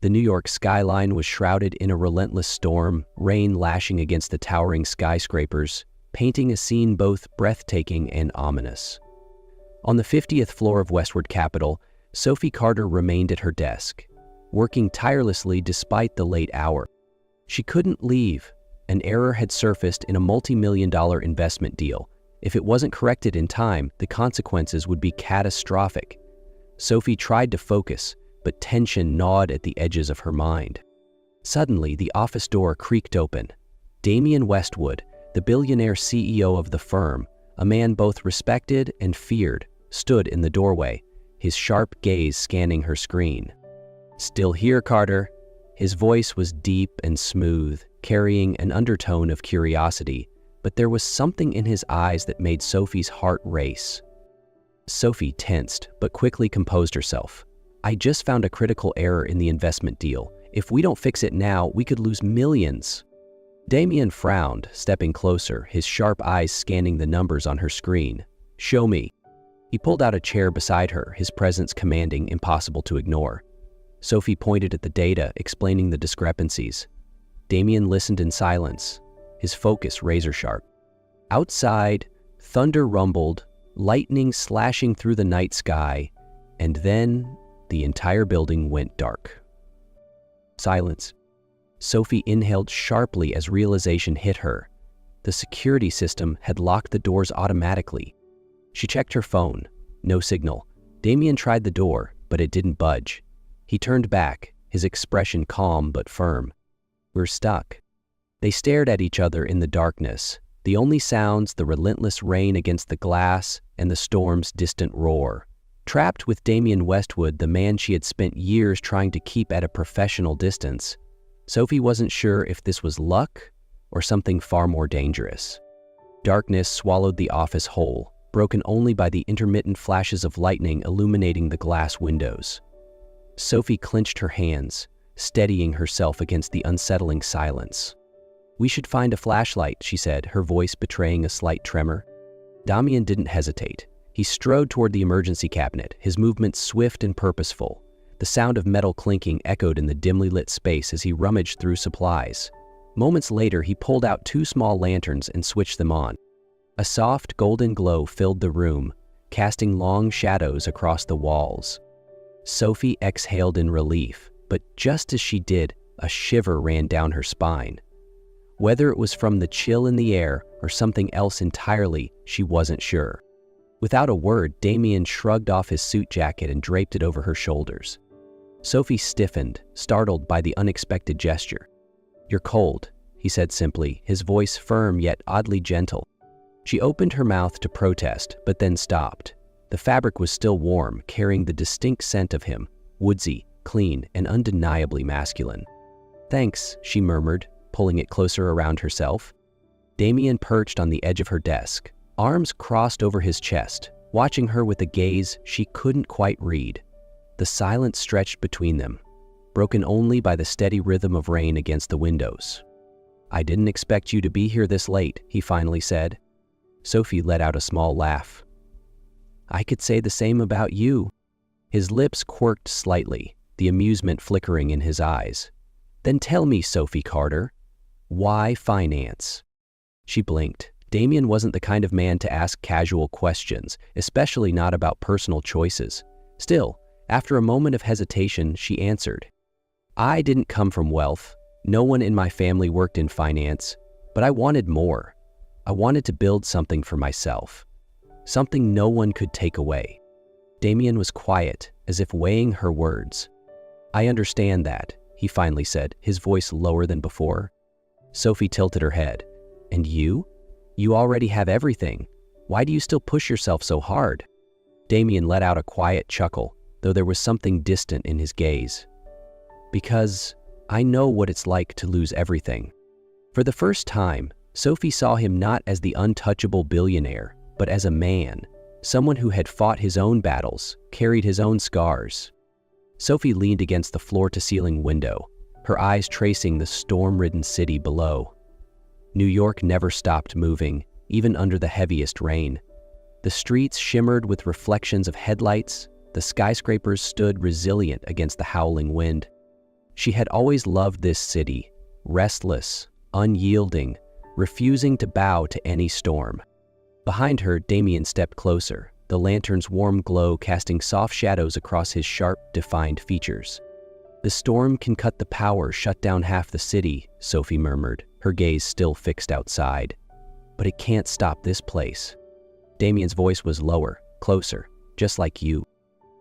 The New York skyline was shrouded in a relentless storm, rain lashing against the towering skyscrapers, painting a scene both breathtaking and ominous. On the 50th floor of Westward Capitol, Sophie Carter remained at her desk, working tirelessly despite the late hour. She couldn't leave. An error had surfaced in a multi-million-dollar investment deal. If it wasn't corrected in time, the consequences would be catastrophic. Sophie tried to focus, but tension gnawed at the edges of her mind. Suddenly, the office door creaked open. Damian Westwood, the billionaire CEO of the firm, a man both respected and feared, stood in the doorway, his sharp gaze scanning her screen. "Still here, Carter?" His voice was deep and smooth, carrying an undertone of curiosity, but there was something in his eyes that made Sophie's heart race. Sophie tensed, but quickly composed herself. "I just found a critical error in the investment deal. If we don't fix it now, we could lose millions." Damian frowned, stepping closer, his sharp eyes scanning the numbers on her screen. "Show me." He pulled out a chair beside her, his presence commanding, impossible to ignore. Sophie pointed at the data, explaining the discrepancies. Damian listened in silence, his focus razor-sharp. Outside, thunder rumbled, lightning slashing through the night sky, and then the entire building went dark. Silence. Sophie inhaled sharply as realization hit her. The security system had locked the doors automatically. She checked her phone. No signal. Damian tried the door, but it didn't budge. He turned back, his expression calm but firm. "We're stuck." They stared at each other in the darkness, the only sounds the relentless rain against the glass and the storm's distant roar. Trapped with Damian Westwood, the man she had spent years trying to keep at a professional distance, Sophie wasn't sure if this was luck or something far more dangerous. Darkness swallowed the office whole, broken only by the intermittent flashes of lightning illuminating the glass windows. Sophie clenched her hands, steadying herself against the unsettling silence. "We should find a flashlight," she said, her voice betraying a slight tremor. Damian didn't hesitate. He strode toward the emergency cabinet, his movements swift and purposeful. The sound of metal clinking echoed in the dimly lit space as he rummaged through supplies. Moments later, he pulled out 2 small lanterns and switched them on. A soft golden glow filled the room, casting long shadows across the walls. Sophie exhaled in relief, but just as she did, a shiver ran down her spine. Whether it was from the chill in the air or something else entirely, she wasn't sure. Without a word, Damian shrugged off his suit jacket and draped it over her shoulders. Sophie stiffened, startled by the unexpected gesture. "You're cold," he said simply, his voice firm yet oddly gentle. She opened her mouth to protest, but then stopped. The fabric was still warm, carrying the distinct scent of him, woodsy, clean, and undeniably masculine. "Thanks," she murmured, pulling it closer around herself. Damian perched on the edge of her desk, arms crossed over his chest, watching her with a gaze she couldn't quite read. The silence stretched between them, broken only by the steady rhythm of rain against the windows. "I didn't expect you to be here this late," he finally said. Sophie let out a small laugh. "I could say the same about you." His lips quirked slightly, the amusement flickering in his eyes. "Then tell me, Sophie Carter, why finance?" She blinked. Damian wasn't the kind of man to ask casual questions, especially not about personal choices. Still, after a moment of hesitation, she answered, "I didn't come from wealth. No one in my family worked in finance, but I wanted more. I wanted to build something for myself, something no one could take away." Damian was quiet, as if weighing her words. "I understand that," he finally said, his voice lower than before. Sophie tilted her head. "And you? You already have everything. Why do you still push yourself so hard?" Damian let out a quiet chuckle, though there was something distant in his gaze. "Because I know what it's like to lose everything." For the first time, Sophie saw him not as the untouchable billionaire, but as a man, someone who had fought his own battles, carried his own scars. Sophie leaned against the floor-to-ceiling window, her eyes tracing the storm-ridden city below. New York never stopped moving, even under the heaviest rain. The streets shimmered with reflections of headlights, the skyscrapers stood resilient against the howling wind. She had always loved this city, restless, unyielding, refusing to bow to any storm. Behind her, Damien stepped closer, the lantern's warm glow casting soft shadows across his sharp, defined features. "The storm can cut the power, shut down half the city," Sophie murmured, her gaze still fixed outside. "But it can't stop this place." Damien's voice was lower, closer, just like you.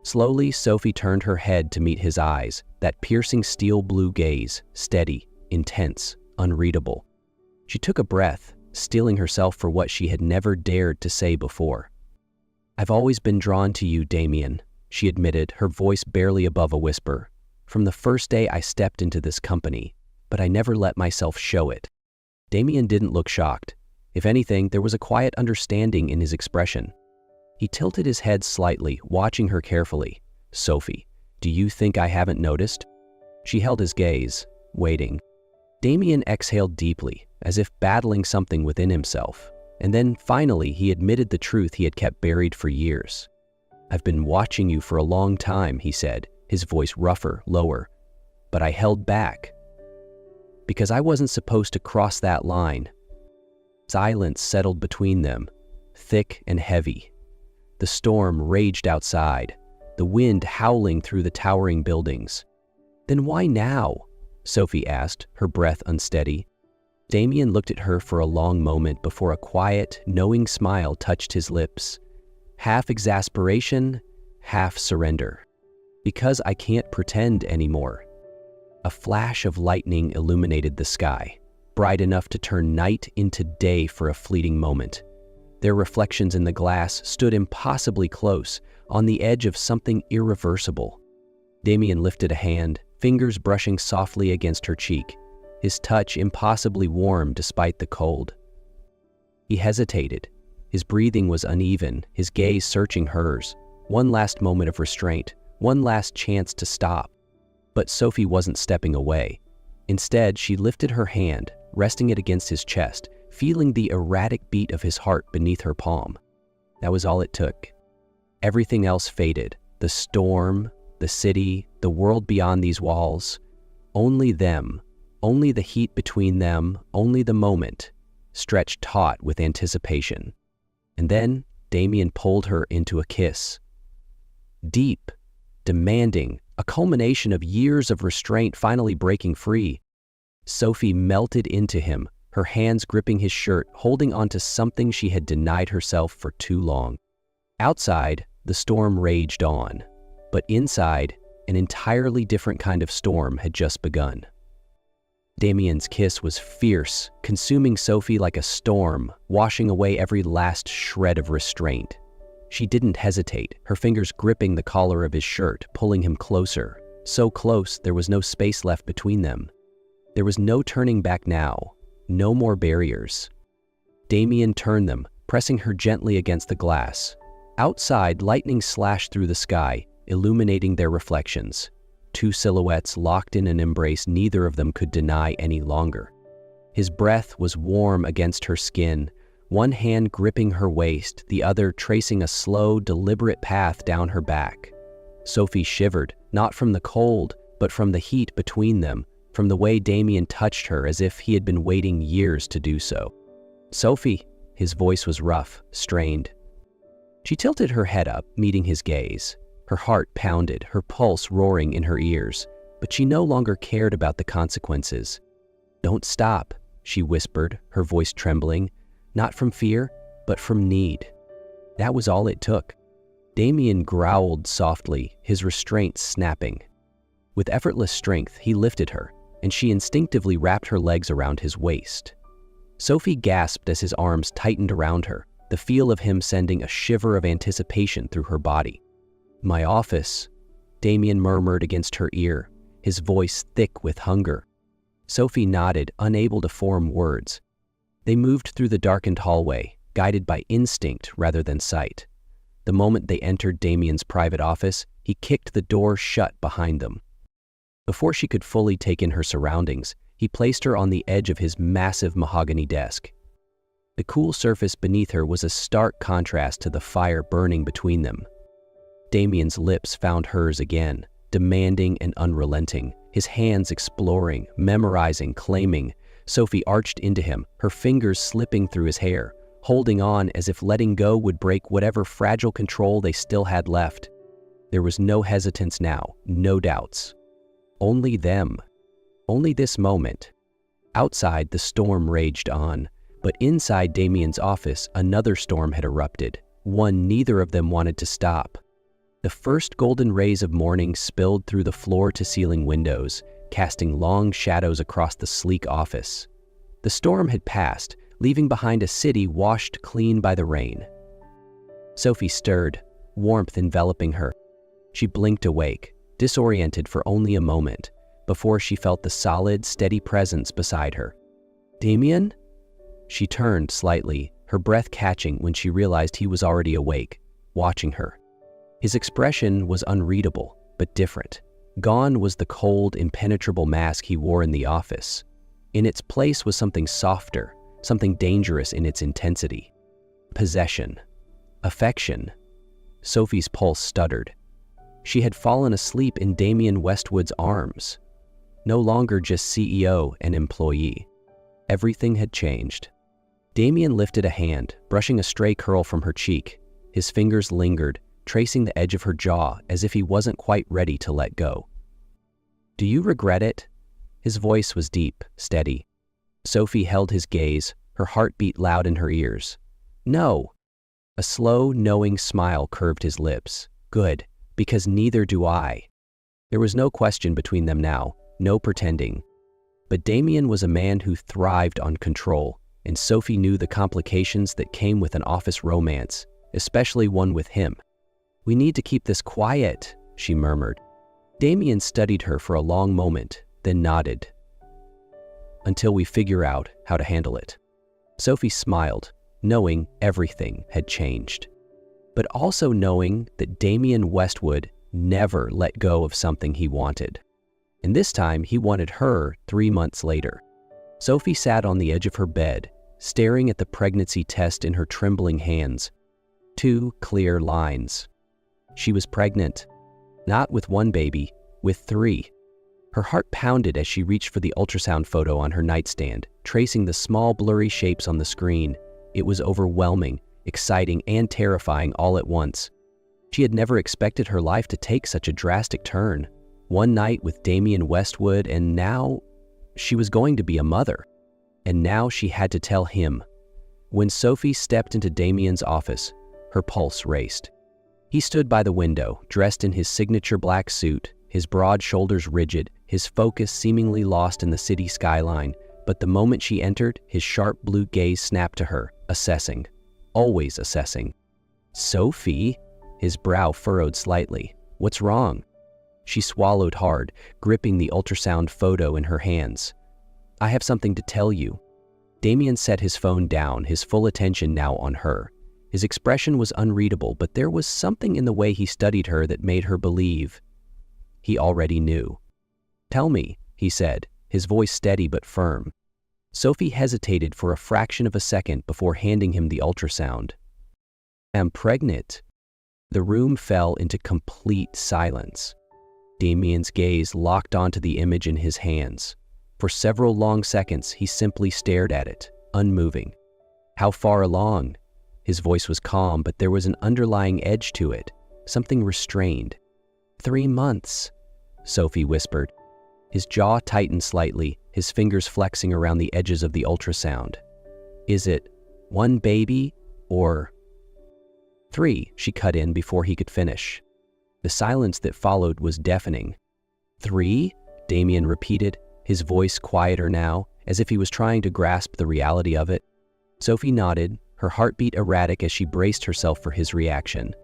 Slowly, Sophie turned her head to meet his eyes, that piercing steel blue gaze, steady, intense, unreadable. She took a breath, steeling herself for what she had never dared to say before. "I've always been drawn to you, Damien," she admitted, her voice barely above a whisper. "From the first day I stepped into this company, but I never let myself show it." Damien didn't look shocked. If anything, there was a quiet understanding in his expression. He tilted his head slightly, watching her carefully. "Sophie, do you think I haven't noticed?" She held his gaze, waiting. Damien exhaled deeply, as if battling something within himself. And then, finally, he admitted the truth he had kept buried for years. "I've been watching you for a long time," he said, his voice rougher, lower. "But I held back. Because I wasn't supposed to cross that line." Silence settled between them, thick and heavy. The storm raged outside, the wind howling through the towering buildings. "Then why now?" Sophie asked, her breath unsteady. Damien looked at her for a long moment before a quiet, knowing smile touched his lips. Half exasperation, half surrender. "Because I can't pretend anymore." A flash of lightning illuminated the sky, bright enough to turn night into day for a fleeting moment. Their reflections in the glass stood impossibly close, on the edge of something irreversible. Damien lifted a hand, fingers brushing softly against her cheek, his touch impossibly warm despite the cold. He hesitated. His breathing was uneven, his gaze searching hers. One last moment of restraint, one last chance to stop. But Sophie wasn't stepping away. Instead, she lifted her hand, resting it against his chest, feeling the erratic beat of his heart beneath her palm. That was all it took. Everything else faded. The storm, the city, the world beyond these walls. Only them, only the heat between them, only the moment, stretched taut with anticipation. And then Damien pulled her into a kiss. Deep, demanding, a culmination of years of restraint finally breaking free. Sophie melted into him, her hands gripping his shirt, holding onto something she had denied herself for too long. Outside, the storm raged on, but inside, an entirely different kind of storm had just begun. Damien's kiss was fierce, consuming Sophie like a storm, washing away every last shred of restraint. She didn't hesitate, her fingers gripping the collar of his shirt, pulling him closer. So close, there was no space left between them. There was no turning back now. No more barriers. Damien turned them, pressing her gently against the glass. Outside, lightning slashed through the sky, illuminating their reflections. Two silhouettes locked in an embrace neither of them could deny any longer. His breath was warm against her skin, one hand gripping her waist, the other tracing a slow, deliberate path down her back. Sophie shivered, not from the cold, but from the heat between them, from the way Damien touched her as if he had been waiting years to do so. "Sophie," his voice was rough, strained. She tilted her head up, meeting his gaze. Her heart pounded, her pulse roaring in her ears, but she no longer cared about the consequences. "Don't stop," she whispered, her voice trembling, not from fear, but from need. That was all it took. Damien growled softly, his restraint snapping. With effortless strength, he lifted her, and she instinctively wrapped her legs around his waist. Sophie gasped as his arms tightened around her, the feel of him sending a shiver of anticipation through her body. "My office," Damien murmured against her ear, his voice thick with hunger. Sophie nodded, unable to form words. They moved through the darkened hallway, guided by instinct rather than sight. The moment they entered Damien's private office, he kicked the door shut behind them. Before she could fully take in her surroundings, he placed her on the edge of his massive mahogany desk. The cool surface beneath her was a stark contrast to the fire burning between them. Damien's lips found hers again, demanding and unrelenting, his hands exploring, memorizing, claiming. Sophie arched into him, her fingers slipping through his hair, holding on as if letting go would break whatever fragile control they still had left. There was no hesitance now, no doubts. Only them. Only this moment. Outside, the storm raged on, but inside Damien's office, another storm had erupted, one neither of them wanted to stop. The first golden rays of morning spilled through the floor-to-ceiling windows, casting long shadows across the sleek office. The storm had passed, leaving behind a city washed clean by the rain. Sophie stirred, warmth enveloping her. She blinked awake, disoriented for only a moment, before she felt the solid, steady presence beside her. "Damien?" She turned slightly, her breath catching when she realized he was already awake, watching her. His expression was unreadable, but different. Gone was the cold, impenetrable mask he wore in the office. In its place was something softer, something dangerous in its intensity. Possession. Affection. Sophie's pulse stuttered. She had fallen asleep in Damien Westwood's arms. No longer just CEO and employee. Everything had changed. Damien lifted a hand, brushing a stray curl from her cheek. His fingers lingered, tracing the edge of her jaw as if he wasn't quite ready to let go. "Do you regret it?" His voice was deep, steady. Sophie held his gaze, her heart beat loud in her ears. "No." A slow, knowing smile curved his lips. "Good, because neither do I." There was no question between them now, no pretending. But Damien was a man who thrived on control, and Sophie knew the complications that came with an office romance, especially one with him. "We need to keep this quiet," she murmured. Damien studied her for a long moment, then nodded. "Until we figure out how to handle it." Sophie smiled, knowing everything had changed, but also knowing that Damien Westwood never let go of something he wanted. And this time, he wanted her 3 months later. Sophie sat on the edge of her bed, staring at the pregnancy test in her trembling hands. 2 clear lines. She was pregnant. Not with 1 baby, with 3. Her heart pounded as she reached for the ultrasound photo on her nightstand, tracing the small blurry shapes on the screen. It was overwhelming, exciting, and terrifying all at once. She had never expected her life to take such a drastic turn. One night with Damien Westwood, and now she was going to be a mother. And now she had to tell him. When Sophie stepped into Damien's office, her pulse raced. He stood by the window, dressed in his signature black suit, his broad shoulders rigid, his focus seemingly lost in the city skyline. But the moment she entered, his sharp blue gaze snapped to her, assessing. Always assessing. "Sophie?" His brow furrowed slightly. "What's wrong?" She swallowed hard, gripping the ultrasound photo in her hands. "I have something to tell you." Damien set his phone down, his full attention now on her. His expression was unreadable, but there was something in the way he studied her that made her believe. He already knew. "Tell me," he said, his voice steady but firm. Sophie hesitated for a fraction of a second before handing him the ultrasound. "I'm pregnant." The room fell into complete silence. Damien's gaze locked onto the image in his hands. For several long seconds, he simply stared at it, unmoving. "How far along?" His voice was calm, but there was an underlying edge to it, something restrained. 3 months, Sophie whispered. His jaw tightened slightly, his fingers flexing around the edges of the ultrasound. "Is it 1 baby or 3?" she cut in before he could finish. The silence that followed was deafening. 3? Damien repeated, his voice quieter now, as if he was trying to grasp the reality of it. Sophie nodded, her heartbeat erratic as she braced herself for his reaction.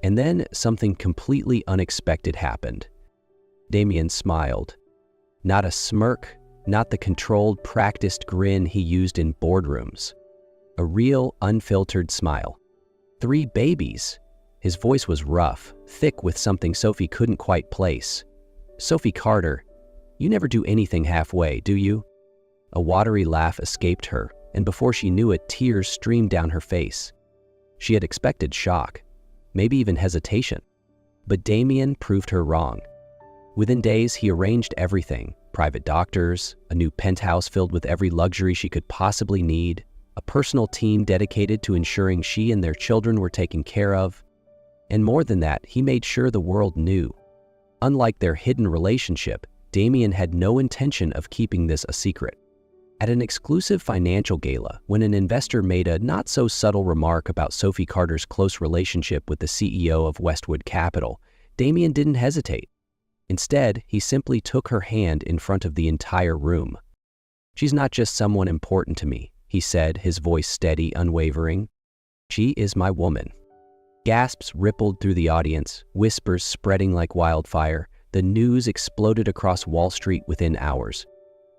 And then something completely unexpected happened. Damien smiled. Not a smirk, not the controlled, practiced grin he used in boardrooms. A real, unfiltered smile. 3 babies. His voice was rough, thick with something Sophie couldn't quite place. "Sophie Carter, you never do anything halfway, do you?" A watery laugh escaped her, and before she knew it, tears streamed down her face. She had expected shock, maybe even hesitation. But Damien proved her wrong. Within days, he arranged everything: private doctors, a new penthouse filled with every luxury she could possibly need, a personal team dedicated to ensuring she and their children were taken care of. And more than that, he made sure the world knew. Unlike their hidden relationship, Damien had no intention of keeping this a secret. At an exclusive financial gala, when an investor made a not-so-subtle remark about Sophie Carter's close relationship with the CEO of Westwood Capital, Damien didn't hesitate. Instead, he simply took her hand in front of the entire room. "She's not just someone important to me," he said, his voice steady, unwavering. "She is my woman." Gasps rippled through the audience, whispers spreading like wildfire. The news exploded across Wall Street within hours.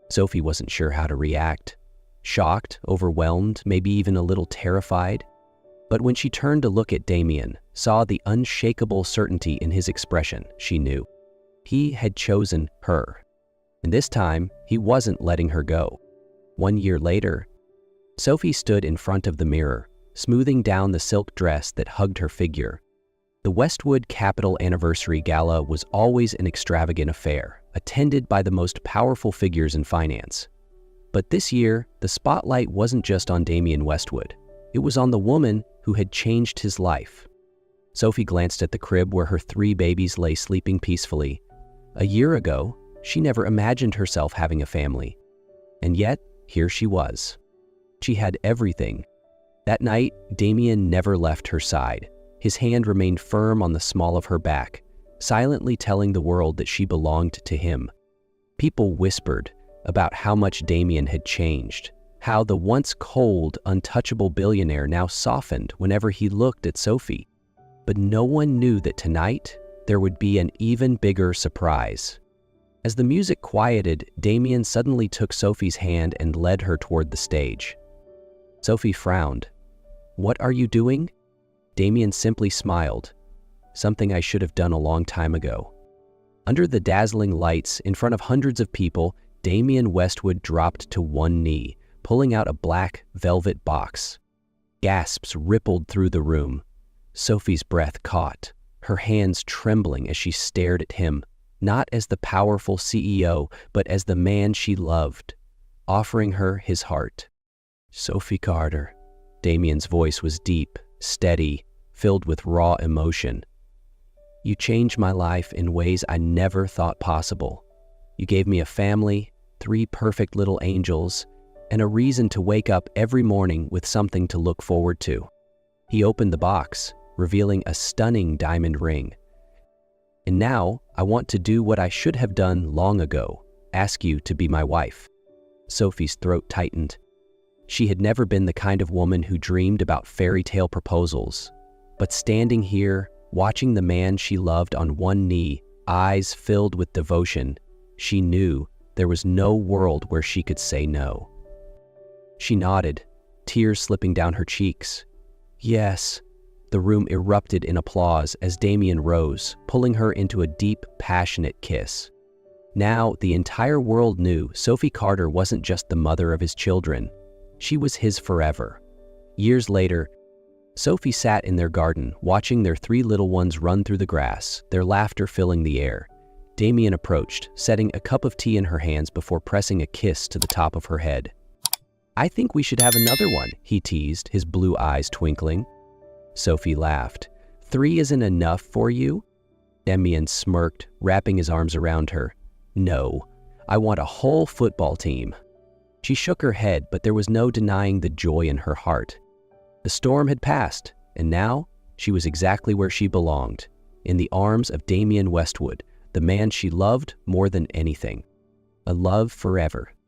Sophie wasn't sure how to react. Shocked, overwhelmed, maybe even a little terrified. But when she turned to look at Damien, saw the unshakable certainty in his expression, she knew. He had chosen her. And this time, he wasn't letting her go. 1 year later, Sophie stood in front of the mirror, smoothing down the silk dress that hugged her figure. The Westwood Capital Anniversary Gala was always an extravagant affair, attended by the most powerful figures in finance. But this year, the spotlight wasn't just on Damien Westwood. It was on the woman who had changed his life. Sophie glanced at the crib where her 3 babies lay sleeping peacefully. A year ago, she never imagined herself having a family. And yet, here she was. She had everything. That night, Damien never left her side. His hand remained firm on the small of her back, silently telling the world that she belonged to him. People whispered about how much Damien had changed, how the once cold, untouchable billionaire now softened whenever he looked at Sophie. But no one knew that tonight, there would be an even bigger surprise. As the music quieted, Damien suddenly took Sophie's hand and led her toward the stage. Sophie frowned. "What are you doing?" Damien simply smiled. "Something I should have done a long time ago." Under the dazzling lights, in front of hundreds of people, Damien Westwood dropped to one knee, pulling out a black velvet box. Gasps rippled through the room. Sophie's breath caught, her hands trembling as she stared at him, not as the powerful CEO, but as the man she loved, offering her his heart. "Sophie Carter." Damien's voice was deep, steady, filled with raw emotion. "You changed my life in ways I never thought possible. You gave me a family, 3 perfect little angels, and a reason to wake up every morning with something to look forward to." He opened the box, revealing a stunning diamond ring. "And now, I want to do what I should have done long ago, ask you to be my wife." Sophie's throat tightened. She had never been the kind of woman who dreamed about fairy tale proposals. But standing here, watching the man she loved on one knee, eyes filled with devotion, she knew there was no world where she could say no. She nodded, tears slipping down her cheeks. "Yes." The room erupted in applause as Damien rose, pulling her into a deep, passionate kiss. Now, the entire world knew Sophie Carter wasn't just the mother of his children. She was his forever. Years later, Sophie sat in their garden, watching their 3 little ones run through the grass, their laughter filling the air. Damien approached, setting a cup of tea in her hands before pressing a kiss to the top of her head. "I think we should have another one," he teased, his blue eyes twinkling. Sophie laughed. "3 isn't enough for you?" Damien smirked, wrapping his arms around her. "No, I want a whole football team." She shook her head, but there was no denying the joy in her heart. The storm had passed, and now she was exactly where she belonged, in the arms of Damien Westwood, the man she loved more than anything. A love forever.